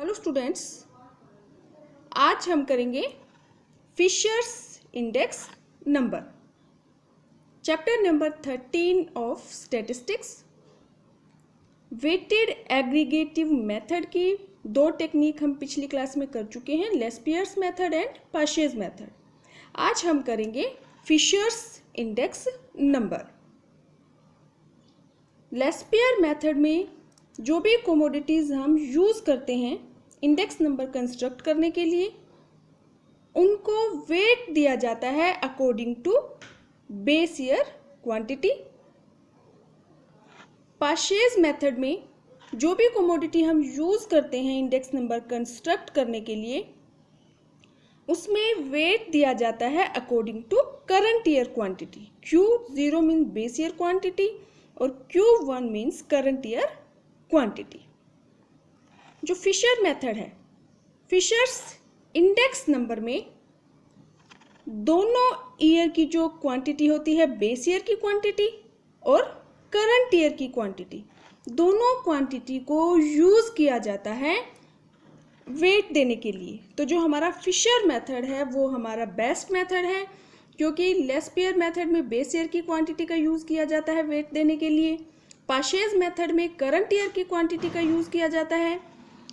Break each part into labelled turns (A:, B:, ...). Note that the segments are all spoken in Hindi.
A: हेलो स्टूडेंट्स, आज हम करेंगे Fisher's index number, chapter number 13 of statistics. Weighted aggregative method की दो टेक्निक हम पिछली क्लास में कर चुके हैं, लेस्पियर्स मेथड एंड पाशेज मेथड। आज हम करेंगे Fisher's index number. Laspeyres method में जो भी कोमोडिटीज़ हम यूज़ करते हैं इंडेक्स नंबर कंस्ट्रक्ट करने के लिए, उनको वेट दिया जाता है according to base year quantity. Paasche's method में जो भी कोमोडिटी हम यूज़ करते हैं इंडेक्स नंबर कंस्ट्रक्ट करने के लिए, उसमें वेट दिया जाता है according to current year quantity. Q0 means base year quantity और Q1 means current year quantity. जो फिशर मेथड है, फिशर्स इंडेक्स नंबर में दोनों ईयर की जो क्वांटिटी होती है, बेस ईयर की क्वांटिटी और करंट ईयर की क्वांटिटी, दोनों क्वांटिटी को यूज़ किया जाता है वेट देने के लिए। तो जो हमारा फिशर मेथड है वो हमारा बेस्ट मेथड है, क्योंकि लेस्पियर मेथड में बेस ईयर की क्वांटिटी का यूज़ किया जाता है वेट देने के लिए। पाशेज मेथड में करंट ईयर की क्वांटिटी का यूज़ किया जाता है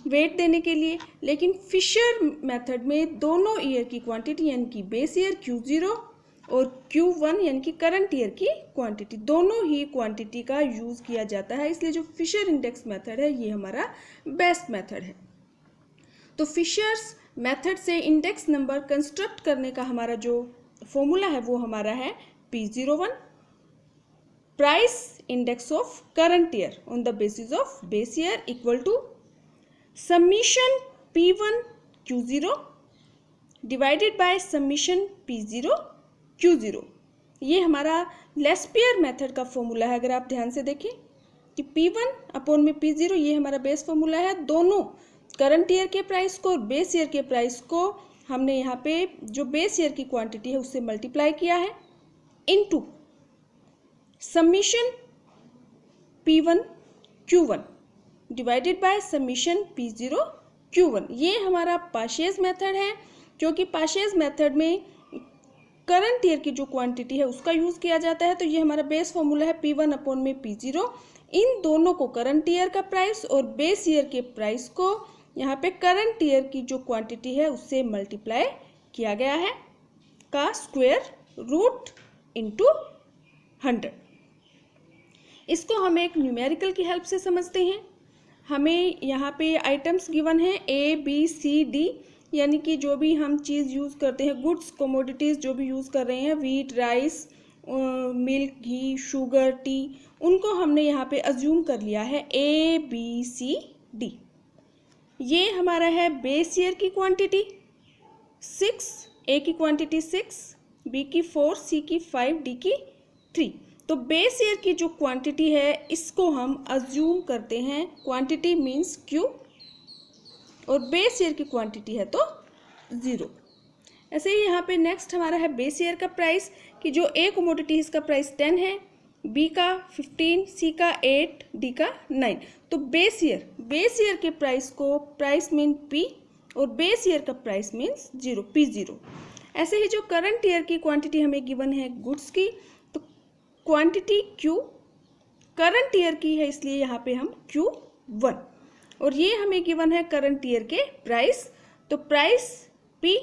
A: वेट देने के लिए। लेकिन फिशर मेथड में दोनों ईयर की क्वांटिटी यानी कि बेस ईयर Q0 और Q1 यानी कि करंट ईयर की क्वांटिटी, दोनों ही क्वांटिटी का यूज़ किया जाता है। इसलिए जो फिशर इंडेक्स मेथड है ये हमारा बेस्ट मेथड है। तो फिशर्स मेथड से इंडेक्स नंबर कंस्ट्रक्ट करने का हमारा जो फॉर्मूला है वो हमारा है P01, price index of current year on the basis of base year, equal to summation P1 Q0 divided by summation P0 Q0। ये हमारा लेस्पियर मेथड का फॉर्मूला है। अगर आप ध्यान से देखें कि P1 अपॉन में P0 ये हमारा बेस फॉर्मूला है। दोनों करंट ईयर के प्राइस को और बेस ईयर के प्राइस को हमने यहाँ पे जो बेस ईयर की क्वांटिटी है उससे मल्टीप्लाई किया है, into summation P1 Q1 divided by summation P0 Q1। ये हमारा पाशेज मेथड है, क्योंकि पाशेज मेथड में करंट ईयर की जो क्वांटिटी है उसका यूज़ किया जाता है। तो ये हमारा बेस फॉर्मूला है P1 अपॉन में P0। इन दोनों को, करंट ईयर का प्राइस और बेस ईयर के प्राइस को, यहाँ पे करंट ईयर की जो क्वांटिटी है उससे मल्टीप्लाई किया गया है का स्क्वायर रूट इंटू 100। इसको हम एक न्यूमेरिकल की हेल्प से समझते हैं। हमें यहाँ पे आइटम्स गिवन है A, B, C, D, यानी कि जो भी हम चीज़ यूज़ करते हैं, गुड्स कोमोडिटीज़ जो भी यूज़ कर रहे हैं, वीट, राइस, मिल्क, घी, शुगर, टी, उनको हमने यहाँ पे अज्यूम कर लिया है A, B, C, D। ये हमारा है बेस ईयर की क्वांटिटी 6, A की क्वांटिटी 6, B की 4, C की 5, D की 3। तो बेस ईयर की जो क्वांटिटी है इसको हम अज्यूम करते हैं, क्वांटिटी मीन्स Q, और बेस ईयर की क्वांटिटी है तो 0। ऐसे ही यहाँ पे नेक्स्ट हमारा है बेस ईयर का प्राइस, कि जो A कोमोडिटी इसका प्राइस 10 है, B का 15, C का 8, D का 9। तो बेस ईयर के प्राइस को, प्राइस मीन P, और बेस ईयर का प्राइस मीन्स 0, P0। ऐसे ही जो करंट ईयर की क्वांटिटी हमें गिवन है गुड्स की, तो क्वांटिटी Q करंट ईयर की है इसलिए यहाँ पे हम Q1, और ये हमें गिवन है करंट ईयर के प्राइस, तो प्राइस P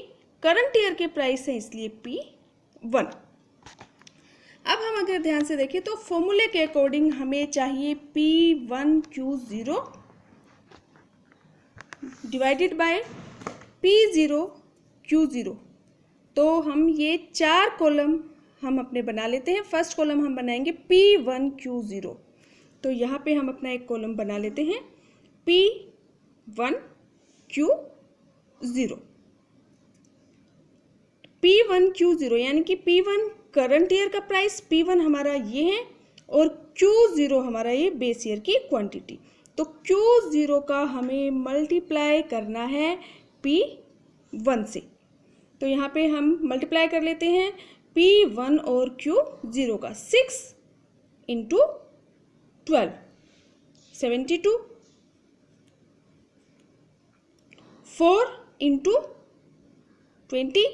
A: करंट ईयर के प्राइस है इसलिए P1। अब हम अगर ध्यान से देखें तो फॉर्मूले के अकॉर्डिंग हमें चाहिए P1 Q0 divided bye P0 Q0। तो हम ये 4 कॉलम हम अपने बना लेते हैं। फर्स्ट कॉलम हम बनाएंगे P1 Q0। तो यहाँ पे हम अपना एक कॉलम बना लेते हैं P1 Q0। P1 Q0 यानी कि P1 करंट ईयर का प्राइस, P1 हमारा ये है, और Q0 हमारा ये बेस ईयर की क्वांटिटी। तो Q0 का हमें मल्टीप्लाई करना है P1 से। तो यहाँ पे हम मल्टीप्लाई कर लेते हैं P1 और Q0 का। 6 इंटू 12 72 4 इंटू 20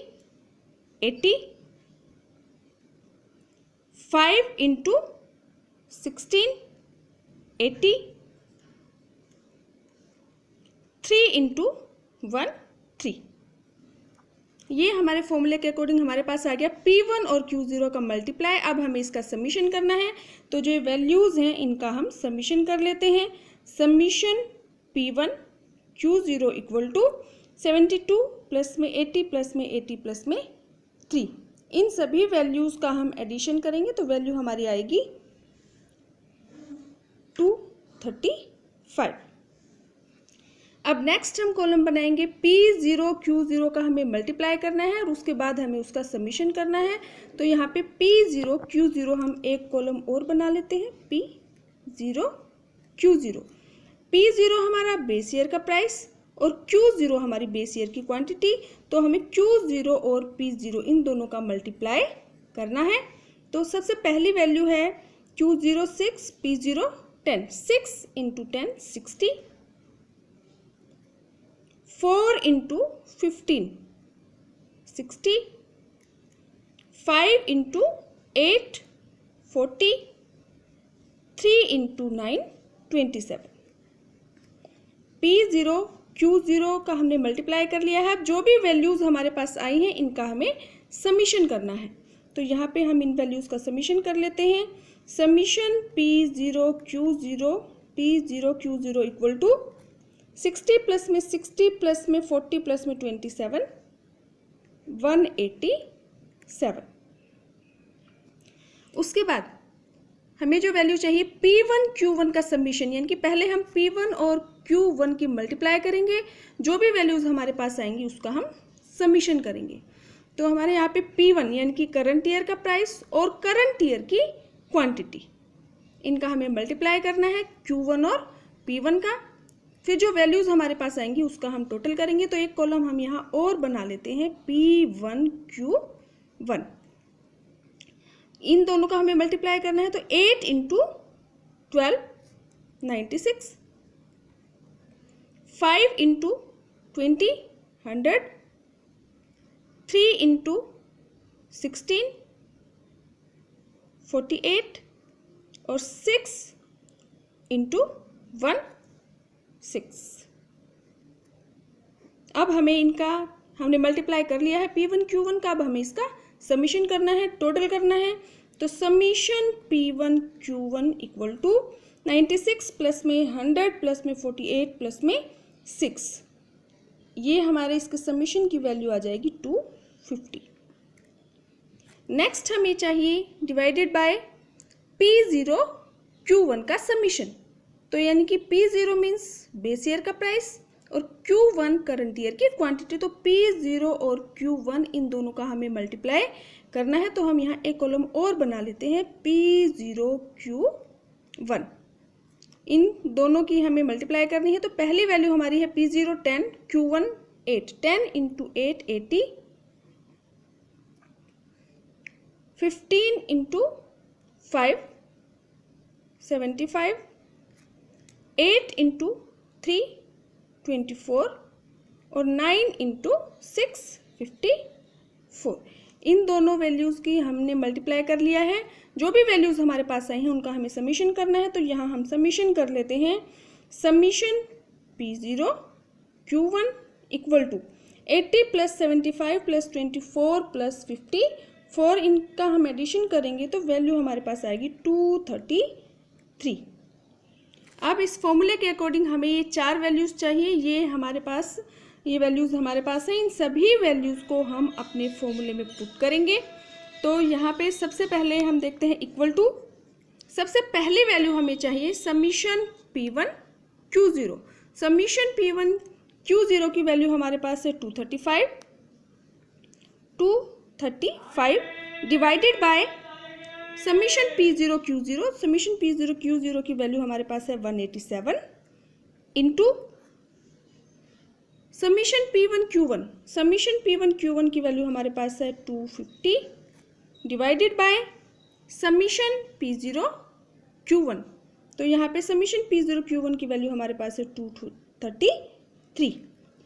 A: 80, 5 इंटू 16 80, 3 इंटू 1 3। ये हमारे फॉर्मूले के अकॉर्डिंग हमारे पास आ गया P1 और Q0 का मल्टीप्लाई। अब हमें इसका समीशन करना है, तो जो वैल्यूज़ हैं इनका हम समीशन कर लेते हैं। Summation P1 Q0 equal to 72 plus में 80 प्लस में 80 प्लस में 3। इन सभी वैल्यूज़ का हम एडिशन करेंगे तो वैल्यू हमारी आएगी 235। अब नेक्स्ट हम कॉलम बनाएंगे P0 Q0 का हमें मल्टीप्लाई करना है और उसके बाद हमें उसका समीशन करना है। तो यहाँ पे P0 Q0 हम एक कॉलम और बना लेते हैं, P0 Q0। P0 हमारा बेस ईयर का प्राइस और Q0 हमारी बेस ईयर की क्वांटिटी। तो हमें Q0 और P0 इन दोनों का मल्टीप्लाई करना है। तो सबसे पहली वैल्यू है Q0 6, P0 10। 6 into 10 60, 4 into 15 60, 5 into 8 40, 3 into 9 27। P0 Q0 का हमने मल्टीप्लाई कर लिया है। अब जो भी वैल्यूज़ हमारे पास आई हैं इनका हमें समीशन करना है। तो यहाँ पे हम इन वैल्यूज़ का समीशन कर लेते हैं। Summation P0 Q0 equal to 60 plus में 60 प्लस में 40 प्लस में 27 187। उसके बाद हमें जो वैल्यू चाहिए P1 Q1 का समीशन, यानी कि पहले हम P1 और Q1 की मल्टीप्लाई करेंगे, जो भी वैल्यूज़ हमारे पास आएंगी उसका हम समीशन करेंगे। तो हमारे यहाँ पे P1 यानी कि करंट ईयर का प्राइस और करंट ईयर की क्वांटिटी, इनका हमें मल्टीप्लाई करना है Q1 और P1 का। फिर जो वैल्यूज़ हमारे पास आएंगी उसका हम टोटल करेंगे। तो एक कॉलम हम यहाँ और बना लेते हैं P1 Q1। इन दोनों का हमें मल्टीप्लाई करना है। तो 8 इंटू 12 96, 5 इंटू 20 100, 3 इंटू 16 48 और 6 इंटू 1 6। अब हमें इनका हमने मल्टीप्लाई कर लिया है P1 Q1 का। अब हमें इसका समीशन करना है, टोटल करना है। तो summation P1 Q1 equal to 96 plus में 100 प्लस में 48 प्लस में 6। ये हमारे इसके समीशन की वैल्यू आ जाएगी 250। नेक्स्ट हमें चाहिए डिवाइडेड बाय P0 Q1 का समीशन। तो यानी कि P0 मीन्स बेस ईयर का प्राइस और Q1 करंट ईयर की क्वांटिटी। तो P0 और Q1 इन दोनों का हमें मल्टीप्लाई करना है। तो हम यहाँ एक कॉलम और बना लेते हैं P0 Q1। इन दोनों की हमें मल्टीप्लाई करनी है। तो पहली वैल्यू हमारी है P0 10, Q1 8। 10 into 8 80, 15 into 5 75, 8 into 3 24 और 9 इंटू 6 54। इन दोनों वैल्यूज़ की हमने मल्टीप्लाई कर लिया है। जो भी वैल्यूज़ हमारे पास आई हैं उनका हमें समीशन करना है। तो यहाँ हम समीशन कर लेते हैं। Summation P0 Q1 equal to 80 plus 75 plus 24 plus 54। इनका हम एडिशन करेंगे तो वैल्यू हमारे पास आएगी 233। अब इस फॉर्मूले के अकॉर्डिंग हमें ये 4 वैल्यूज़ चाहिए। ये वैल्यूज़ हमारे पास हैं। इन सभी वैल्यूज़ को हम अपने फॉर्मूले में पुट करेंगे। तो यहाँ पे सबसे पहले हम देखते हैं इक्वल टू। सबसे पहली वैल्यू हमें चाहिए summation P1 Q0। Summation P1 Q0 की वैल्यू हमारे पास है 235 divided by summation P0 Q0। Summation P0 Q0 की वैल्यू हमारे पास है 187 into summation P1 Q1। Summation P1 Q1 की वैल्यू हमारे पास है 250 divided by summation P0 Q1। तो यहाँ पे समीशन P0 Q1 की वैल्यू हमारे पास है 233।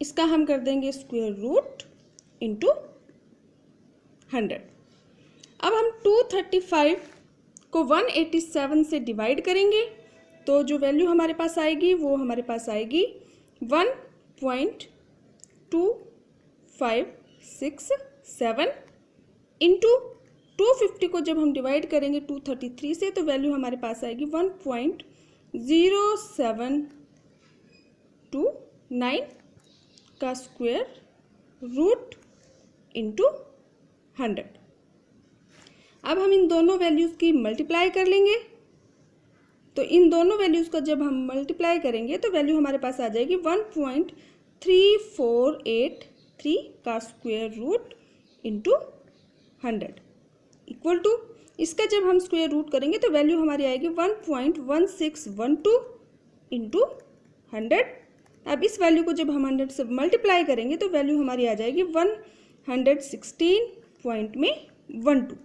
A: इसका हम कर देंगे स्क्वायर रूट इंटू 100। अब हम 235 को 187 से डिवाइड करेंगे तो जो वैल्यू हमारे पास आएगी वो हमारे पास आएगी 1.2567 इंटू 250 को जब हम डिवाइड करेंगे 233 से तो वैल्यू हमारे पास आएगी 1.0729 का स्क्वायर रूट इंटू 100। अब हम इन दोनों वैल्यूज़ की मल्टीप्लाई कर लेंगे तो इन दोनों वैल्यूज़ को जब हम मल्टीप्लाई करेंगे तो वैल्यू हमारे पास आ जाएगी 1.3483 का square root into 100 equal to, इसका जब हम स्क्वायर रूट करेंगे तो वैल्यू हमारी आएगी 1.1612 इंटू 100। अब इस वैल्यू को जब हम 100 से मल्टीप्लाई करेंगे तो वैल्यू हमारी आ जाएगी 116.12।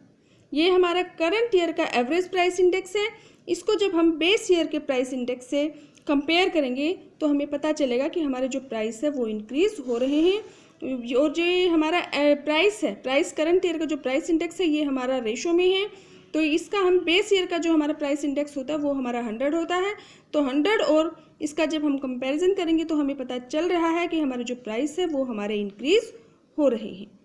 A: ये हमारा करंट ईयर का एवरेज प्राइस इंडेक्स है। इसको जब हम बेस ईयर के प्राइस इंडेक्स से कंपेयर करेंगे तो हमें पता चलेगा कि हमारे जो प्राइस है वो इंक्रीज़ हो रहे हैं और जो हमारा प्राइस है, प्राइस करंट ईयर का जो प्राइस इंडेक्स है ये हमारा रेशो में है। तो इसका हम बेस ईयर का जो हमारा प्राइस इंडेक्स होता है वो हमारा 100 होता है। तो 100 और इसका जब हम कंपैरिजन करेंगे तो हमें पता चल रहा है कि हमारे जो प्राइस है वो हमारे इंक्रीज़ हो रहे हैं।